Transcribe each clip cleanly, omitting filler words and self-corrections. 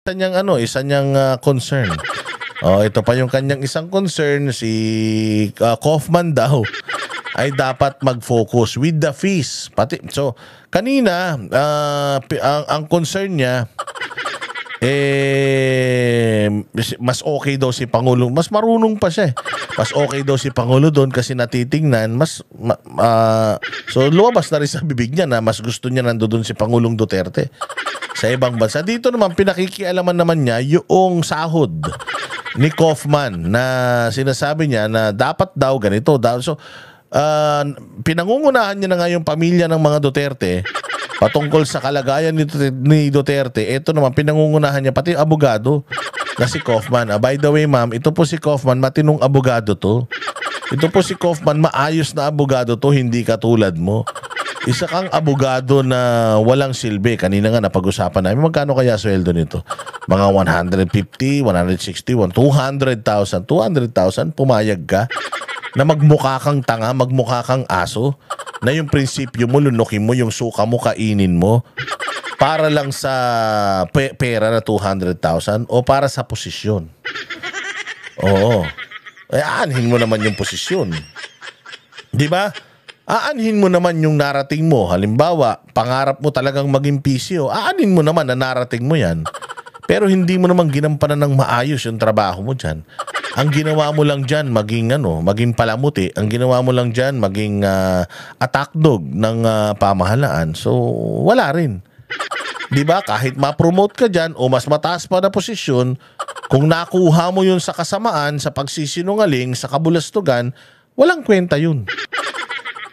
isa niyang concern. Ito pa yung kanyang isang concern, si Kaufman daw ay dapat mag-focus with the fees. So, kanina, ang concern niya, mas okay daw si Pangulong, mas marunong pa siya. Mas okay daw si Pangulo doon kasi natitingnan, so lumabas na rin sa bibig niya na mas gusto niya nandoon si Pangulong Duterte sa ibang bansa. Dito naman, pinakikialaman naman niya yung sahod ni Kaufman na sinasabi niya na dapat daw ganito. So, pinangungunahan niya na nga yung pamilya ng mga Duterte patungkol sa kalagayan ni Duterte. Ito naman, pinangungunahan niya pati abogado na si Kaufman. By the way, ma'am, ito po si Kaufman, matinong abogado to. Ito po si Kaufman, maayos na abogado to, hindi katulad mo. Isa kang abogado na walang silbi. Kanina nga napag-usapan namin, magkano kaya sweldo nito? Mga 150, 160, 200,000. 200,000, pumayag ka na magmukha kang tanga, magmukha kang aso, na yung prinsipyo mo, lunukin mo, yung suka mo, kainin mo, para lang sa pera na 200,000 o para sa posisyon. Oo. Aanhin mo naman yung posisyon. Di ba? Aanhin mo naman yung narating mo. Halimbawa, pangarap mo talagang maging PCO. Aanhin mo naman na narating mo yan. Pero hindi mo naman ginampanan ng maayos yung trabaho mo dyan. Ang ginawa mo lang dyan, maging palamuti. Ang ginawa mo lang dyan, maging attack dog ng pamahalaan. So, wala rin. Diba? Kahit ma-promote ka dyan o mas mataas pa na posisyon, kung nakuha mo yun sa kasamaan, sa pagsisinungaling, sa kabulastugan, walang kwenta yun.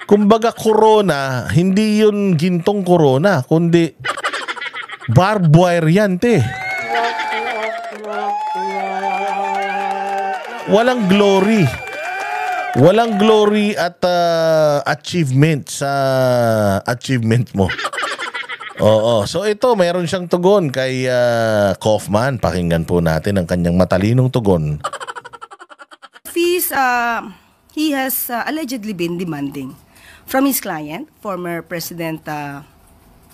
Kumbaga, corona, hindi yun gintong corona, kundi barbed wire yan, te. Walang glory. Walang glory at achievement sa achievement mo. Oo. So ito, mayroon siyang tugon kay Kaufman. Pakinggan po natin ang kanyang matalinong tugon. Fees he has allegedly been demanding from his client, former President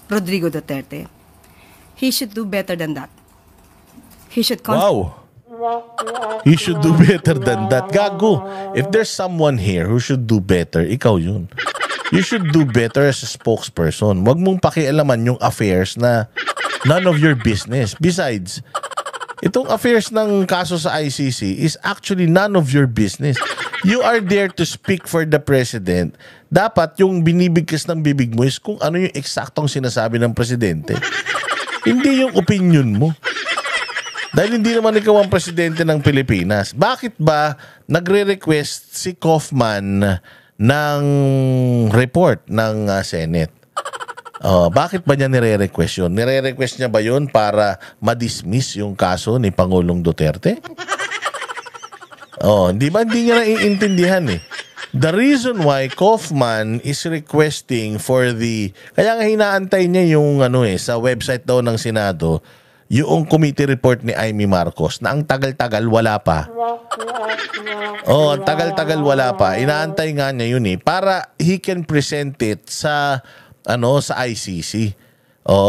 Rodrigo Duterte. He should do better than that. He should He should do better than that. Gago. If there's someone here who should do better, ikaw yun. You should do better as a spokesperson. Huwag mong pakialaman yung affairs na none of your business. Besides, itong affairs ng kaso sa ICC is actually none of your business. You are there to speak for the president. Dapat yung binibigkas ng bibig mo is kung ano yung eksaktong sinasabi ng presidente. Hindi yung opinion mo. Dahil hindi naman ikaw ang presidente ng Pilipinas. Bakit ba nagre-request si Kaufman ng report ng Senate? Bakit ba niya nire-request yun? Nire-request niya ba yun para ma-dismiss yung kaso ni Pangulong Duterte? Hindi ba? Hindi niya naiintindihan eh. The reason why Kaufman is requesting for kaya nga hinaantay niya yung sa website daw ng Senado, yung committee report ni Amy Marcos na ang tagal-tagal wala pa. Ang tagal-tagal wala pa. Inaantay nga niya yun eh para he can present it sa ICC.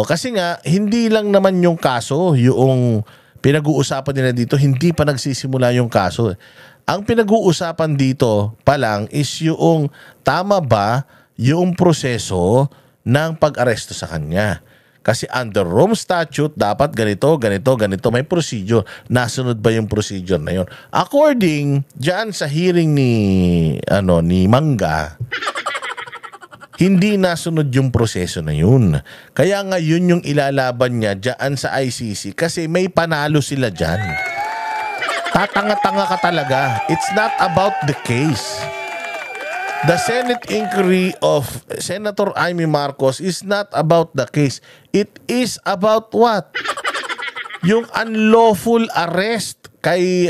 Kasi nga hindi lang naman yung kaso, yung pinag-uusapan nila dito, hindi pa nagsisimula yung kaso. Ang pinag-uusapan dito pa lang is yung tama ba yung proseso ng pag-aresto sa kanya. Kasi under Rome Statute, dapat ganito, may procedure. Nasunod ba yung procedure na yun? According dyan sa hearing ni Mangga, hindi nasunod yung proseso na yun. Kaya nga yun yung ilalaban niya dyan sa ICC kasi may panalo sila dyan. Tatanga-tanga ka talaga. It's not about the case. The Senate inquiry of Senator Amy Marcos is not about the case. It is about what? Yung unlawful arrest,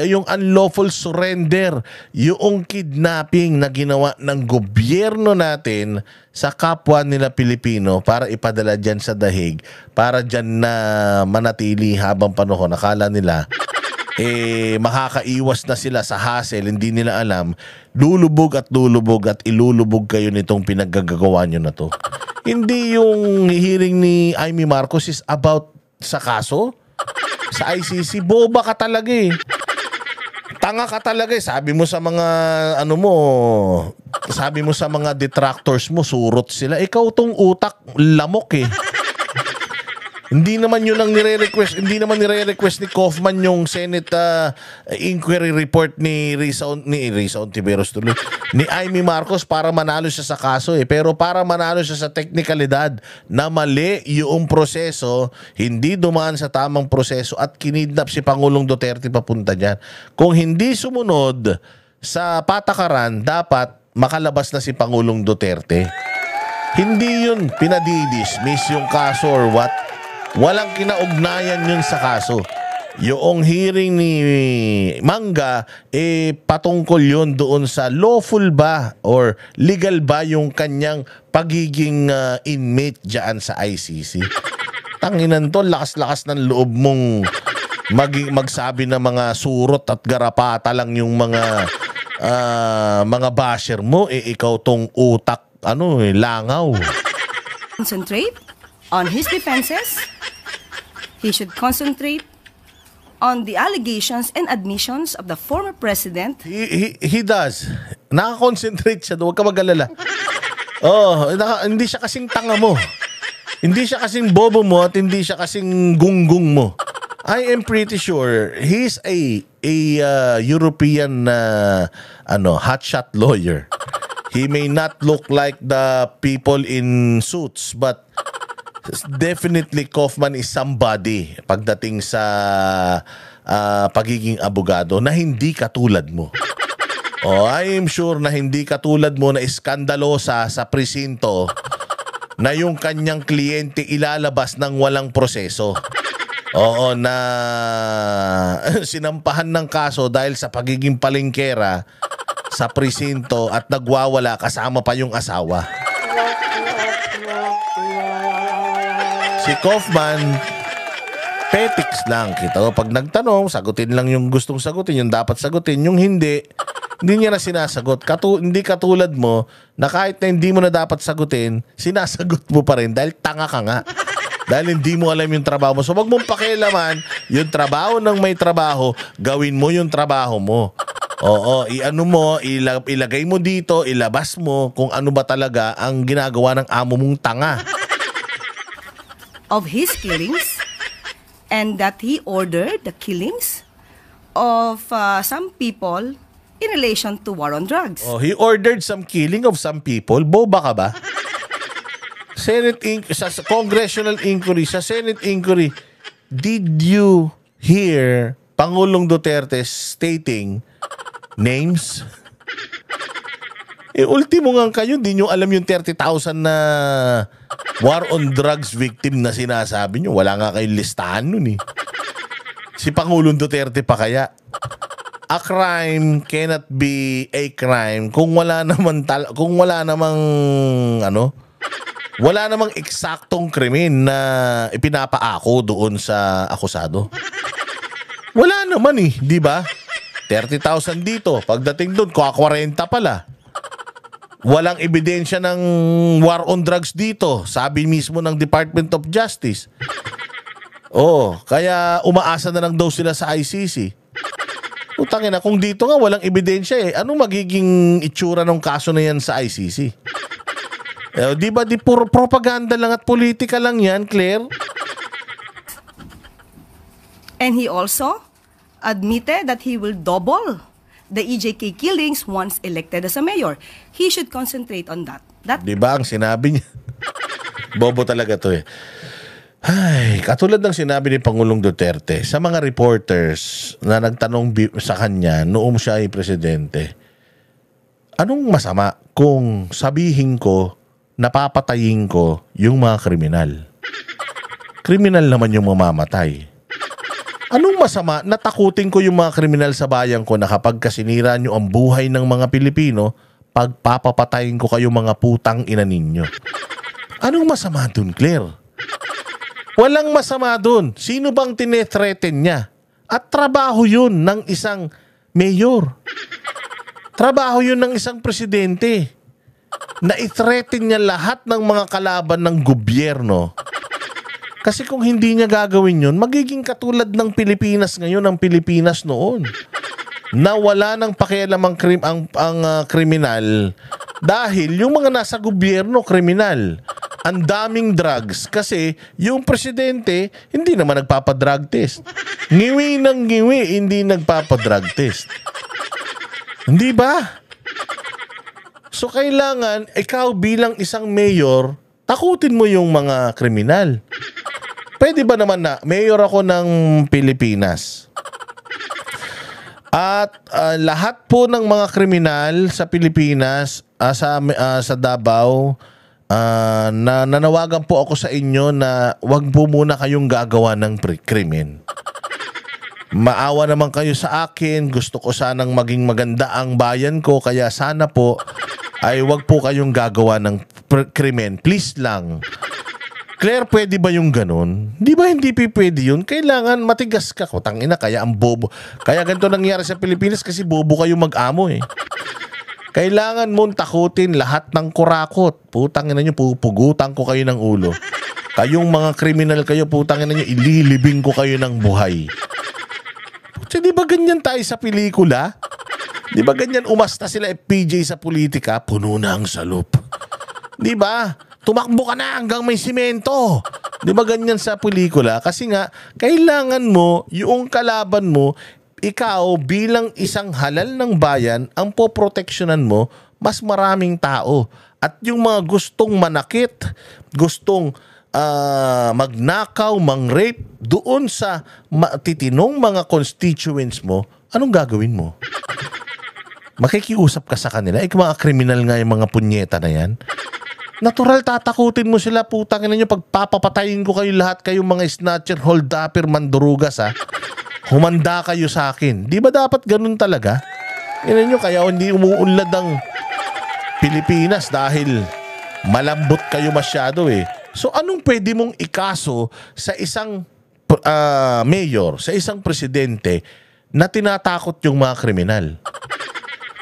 yung unlawful surrender, yung kidnapping na ginawa ng gobyerno natin sa kapwa nila Pilipino para ipadala dyan sa dahig, para dyan na manatili habang panahon. Akala nila makakaiwas na sila sa hassle, hindi nila alam, lulubog at ilulubog kayo nitong pinaggagawa nyo na to. Hindi yung hearing ni Amy Marcos is about sa kaso. sa ICC. Boba ka talaga eh. Tanga ka talaga eh. Sabi mo sa mga sabi mo sa mga detractors mo, surot sila. Ikaw tong utak, lamok eh. Hindi naman yun ang nire-request. Hindi naman nire-request ni Kaufman yung Senate inquiry report ni Risa Ontiveros tuloy. Ni Amy Marcos para manalo siya sa kaso eh. Pero para manalo siya sa teknikalidad na mali yung proseso, hindi dumaan sa tamang proseso at kinidnap si Pangulong Duterte papunta dyan. Kung hindi sumunod sa patakaran, dapat makalabas na si Pangulong Duterte. Hindi yun pinadidismiss yung kaso or what. Walang kinaugnayan yun sa kaso. Yung hearing ni Mangga, patungkol yun doon sa lawful ba or legal ba yung kanyang pagiging inmate dyan sa ICC. Tanginan to, lakas-lakas ng loob mong magsabi na mga surot at garapata lang yung mga basher mo. Ikaw tong utak, langaw. Concentrate on his defenses. He should concentrate on the allegations and admissions of the former president. He does. Nakakonsentrate siya doon. Huwag ka mag-alala. Hindi siya kasing tanga mo. Hindi siya kasing bobo mo at hindi siya kasing gunggong mo. I am pretty sure he's a European hotshot lawyer. He may not look like the people in suits, but definitely Kaufman is somebody pagdating sa pagiging abogado na hindi katulad mo. I am sure na hindi katulad mo na iskandalosa sa presinto na yung kanyang kliyente ilalabas ng walang proseso. Na sinampahan ng kaso dahil sa pagiging palengkera sa presinto at nagwawala kasama pa yung asawa. Si Kaufman, petics lang. Kita mo, pag nagtanong, sagutin lang yung gustong sagutin, yung dapat sagutin. Yung hindi niya na sinasagot. Hindi katulad mo na kahit na hindi mo na dapat sagutin, sinasagot mo pa rin dahil tanga ka nga. Dahil hindi mo alam yung trabaho mo. So wag mong pakialaman yung trabaho ng may trabaho, gawin mo yung trabaho mo. Ilagay mo dito, ilabas mo kung ano ba talaga ang ginagawa ng amo mong tanga. Of his killings, and that he ordered the killings of some people in relation to war on drugs. He ordered some killing of some people. Boba ka ba? Sa congressional inquiry, sa Senate inquiry, did you hear Pangulong Duterte stating names? Ultimo nga kayo, di nyo alam yung 30,000 na war on drugs victim na sinasabi nyo. Wala nga kayong listahan nun eh. Si Pangulong Duterte pa kaya. A crime cannot be a crime kung wala namang eksaktong krimen na ipinapaako doon sa akusado. Wala naman eh, di ba? 30,000 dito. Pagdating doon, 40 pala. Walang ebidensya ng war on drugs dito. Sabi mismo ng Department of Justice. Kaya umaasa na lang daw sila sa ICC. Utangin na, kung dito nga walang ebidensya anong magiging itsura ng kaso na yan sa ICC? Di ba puro propaganda lang at politika lang yan, Claire? And he also admitted that he will double the EJK killings once elected as a mayor. He should concentrate on that. Di ba ang sinabi niya? Bobo talaga to eh. Ay, katulad ng sinabi ni Pangulong Duterte sa mga reporters na nagtanong sa kanya noong siya ay presidente, anong masama kung sabihin ko, napapatayin ko yung mga kriminal? Kriminal naman yung mamamatay. Anong masama na takutin ko yung mga kriminal sa bayan ko na kapag kasinira nyo ang buhay ng mga Pilipino, pagpapapatayin ko kayo mga putang ina ninyo? Anong masama dun, Claire? Walang masama dun. Sino bang tinethreaten niya? At trabaho yun ng isang mayor. Trabaho yun ng isang presidente. Na i-threaten niya lahat ng mga kalaban ng gobyerno. Kasi kung hindi niya gagawin yun, magiging katulad ng Pilipinas ngayon, ang Pilipinas noon. Na wala nang pakialam ang kriminal dahil yung mga nasa gobyerno kriminal. Ang daming drugs kasi yung presidente hindi naman nagpapadrug test. Ngiwi ng ngiwi, hindi nagpapadrug test. Hindi ba? So kailangan ikaw bilang isang mayor, takutin mo yung mga kriminal. Pwede ba naman na mayor ako ng Pilipinas? At lahat po ng mga kriminal sa Pilipinas, sa Davao, nanawagan po ako sa inyo na wag po muna kayong gagawa ng krimen. Maawa naman kayo sa akin. Gusto ko sanang maging maganda ang bayan ko. Kaya sana po ay wag po kayong gagawa ng krimen. Please lang. Claire, pwede ba yung ganun? Di ba hindi pwede yun? Kailangan matigas ka. Tangina, kaya ang bobo. Kaya ganito nangyari sa Pilipinas kasi bobo kayo mag-amo eh. Kailangan mong takutin lahat ng kurakot. Putang ina nyo, pupugutan ko kayo ng ulo. Kayong mga kriminal kayo, putang ina nyo, ililibing ko kayo ng buhay. So, di ba ganyan tayo sa pelikula? Di ba ganyan umasta sila FPJ sa politika? Puno na ang salop. Di ba? Tumakbo ka na hanggang may simento. Di ba ganyan sa pelikula? Kasi nga, kailangan mo, yung kalaban mo, ikaw bilang isang halal ng bayan, ang poproteksyonan mo, mas maraming tao. At yung mga gustong manakit, gustong magnakaw, mangrape, doon sa titinong mga constituents mo, anong gagawin mo? Makikiusap ka sa kanila. Mga kriminal nga yung mga punyeta na yan. Natural, tatakutin mo sila, putang ina nyo, pagpapatayin ko kayo lahat, kayong mga snatcher, hold-upper, mandurugas ha. Humanda kayo sa akin. Di ba dapat ganun talaga? Yan nyo, kaya hindi umuunlad ang Pilipinas dahil malambot kayo masyado eh. So anong pwede mong ikaso sa isang mayor, sa isang presidente na tinatakot yung mga kriminal?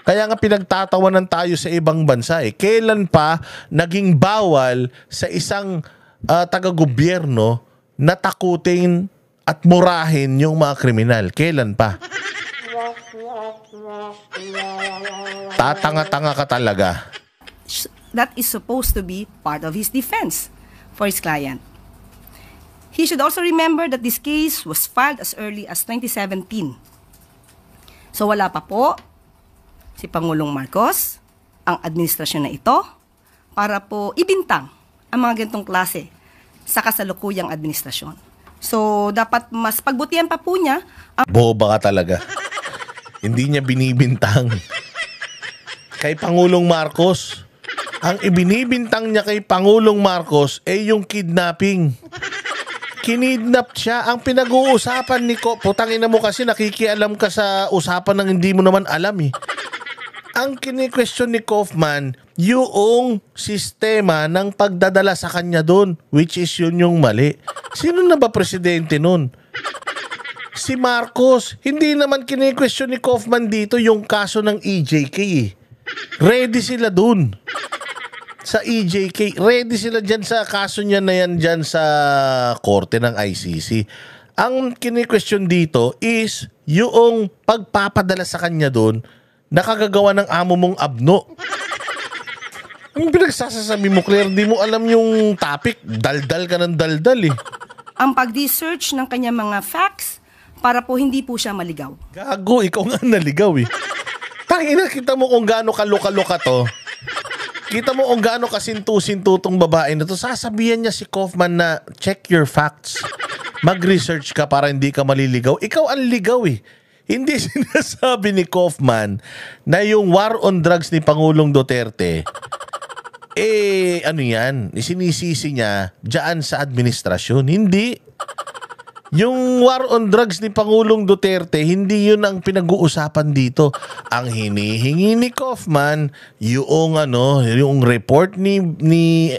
Kaya nga pinagtatawanan tayo sa ibang bansa eh. Kailan pa naging bawal sa isang taga-gobyerno na takutin at murahin yung mga kriminal? Kailan pa? Tatanga-tanga ka talaga. That is supposed to be part of his defense for his client. He should also remember that this case was filed as early as 2017. So wala pa po si Pangulong Marcos, ang administrasyon na ito, para po ibintang ang mga ganitong klase sa kasalukuyang administrasyon. So dapat mas pagbutihan pa po niya ang... Boba ka talaga. Hindi niya binibintang. Kay Pangulong Marcos, ang ibinibintang niya kay Pangulong Marcos ay yung kidnapping. Kinidnap siya. Ang pinag-uusapan ni putangin na mo kasi nakikialam ka sa usapan ng hindi mo naman alam eh. Ang kini-question ni Kaufman, yung sistema ng pagdadala sa kanya doon, which is yun yung mali. Sino na ba presidente nun? Si Marcos. Hindi naman kini-question ni Kaufman dito yung kaso ng EJK eh. Ready sila dun. Sa EJK, ready sila dyan sa kaso niya na yan dyan sa korte ng ICC. Ang kini-question dito is yung pagpapadala sa kanya doon, nakagagawa ng amo mong abno. Ang pinagsasasabi mo, Claire, di mo alam yung topic. Daldal ka ng daldal eh. Ang pag-research ng kanya mga facts para po hindi po siya maligaw. Gago, ikaw nga naligaw eh. Tangina, kita mo kung gaano kaluka-luka to. Kita mo kung gaano kasintu-sintu tong babae na to. Sasabihan niya si Kaufman na check your facts. Mag-research ka para hindi ka maliligaw. Ikaw ang ligaw eh. Hindi sinasabi ni Kaufman na yung war on drugs ni Pangulong Duterte, ano yan, sinisisi niya dyan sa administrasyon. Hindi. Yung war on drugs ni Pangulong Duterte, hindi yun ang pinag-uusapan dito. Ang hinihingi ni Kaufman, yung report ni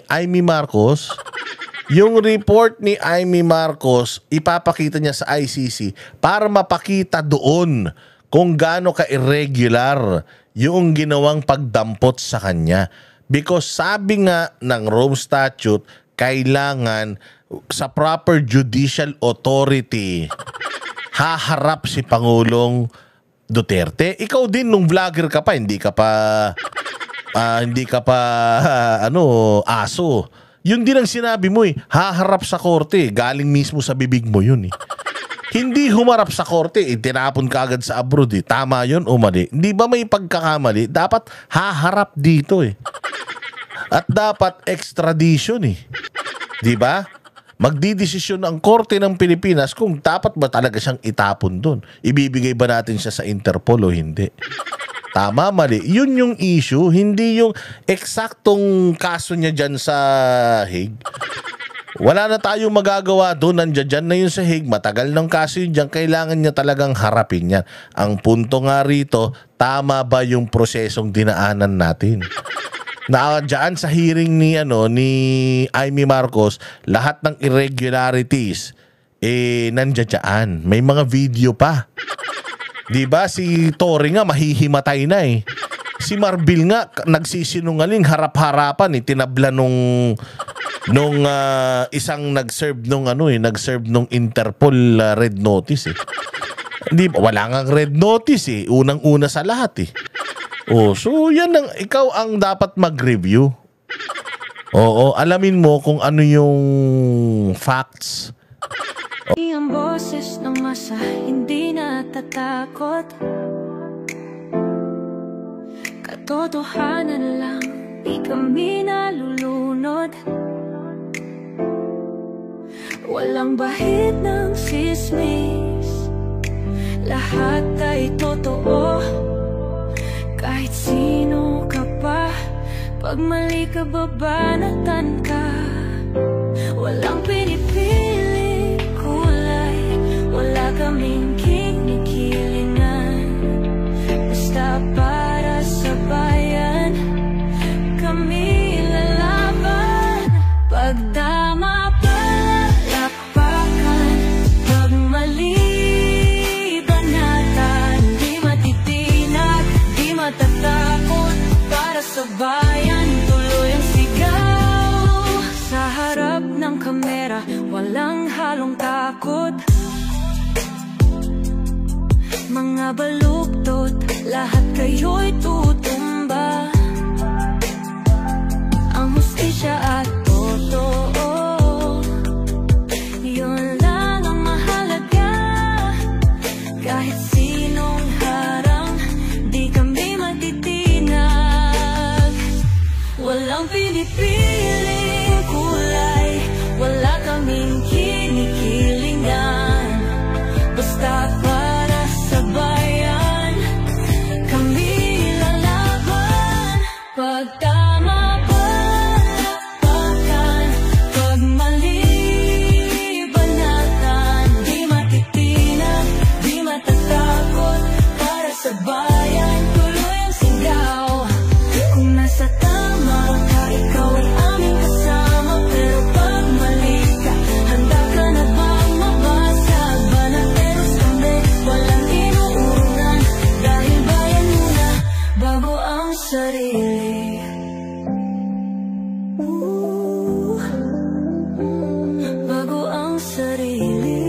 Amy Marcos, yung report ni Amy Marcos, ipapakita niya sa ICC para mapakita doon kung gaano ka-irregular yung ginawang pagdampot sa kanya. Because sabi nga ng Rome Statute, kailangan sa proper judicial authority, haharap si Pangulong Duterte. Ikaw din nung vlogger ka pa, hindi ka pa aso. Yun din ang sinabi mo haharap sa korte. Galing mismo sa bibig mo yun Hindi humarap sa korte, tinapon ka agad sa abroad Tama yun o mali? Hindi ba may pagkakamali? Dapat haharap dito At dapat extradition Di ba? Magdidesisyon ang korte ng Pilipinas kung dapat ba talaga siyang itapon doon. Ibibigay ba natin siya sa Interpol o hindi? Tama, mali. Yun yung issue, hindi yung eksaktong kaso niya dyan sa Hague. Wala na tayong magagawa doon. Nandiyan na yun sa Hague. Matagal ng kaso yun dyan. Kailangan niya talagang harapin yan. Ang punto nga rito, tama ba yung prosesong dinaanan natin? Na dyan sa hearing ni Amy Marcos, lahat ng irregularities nandiyan. May mga video pa. 'Di ba si Tory nga mahihimatay na Si Marbil nga nagsisinungaling harap-harapan tinabla nung isang nag-serve nung Interpol red notice Hindi wala nga red notice unang-una sa lahat so yan ikaw ang dapat mag-review. Oo, alamin mo kung ano yung facts. Ang boses ng masa hindi natatakot. Katotohanan lang, di kami nalulunod. Walang bahid ng sismis, lahat ay totoo. Kahit sino ka pa, pag mali ka babanatan ka. Walang pinipili kulay, wala kaming kinikilingan. Basta para sa bayan, kami lalaban. Pag tama palakpakan, pag mali banatan. Di matitinag, di matatakot, para sa bayan tuloy ang sigaw. Sa harap ng kamera, walang halong takot. Mga baluktot, lahat kayo'y tutumba. Ang hustisya at totoo, yun lang ang mahalaga. Kahit sinong harang, di kami matitinag. Walang pinipiling kulay, wala kaming kinikilingan. Basta para sa bayan, kami lalaban. Pag tama palakpakan, pag mali banatan. Di matitinag, di matatakot, para sa bayan tuloy ang sigaw. Kung nasa tama ka, ikaw ay aming kasama. Pero pag mali ka, handa ka na bang mabasag? Banateros kami, walang inuunan. Dahil bayan muna, bago ang sarili. Bago ang sarili.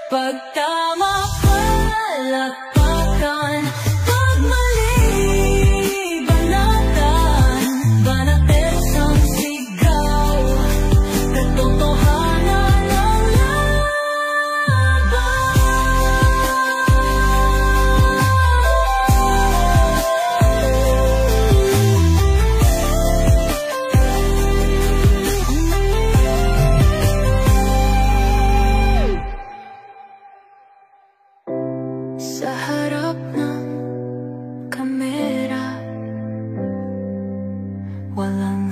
Pag tama palakpakan, pag mali banatan. Banateros ang sigaw, katotohanan ang laban. Sa harap ng kamera, walang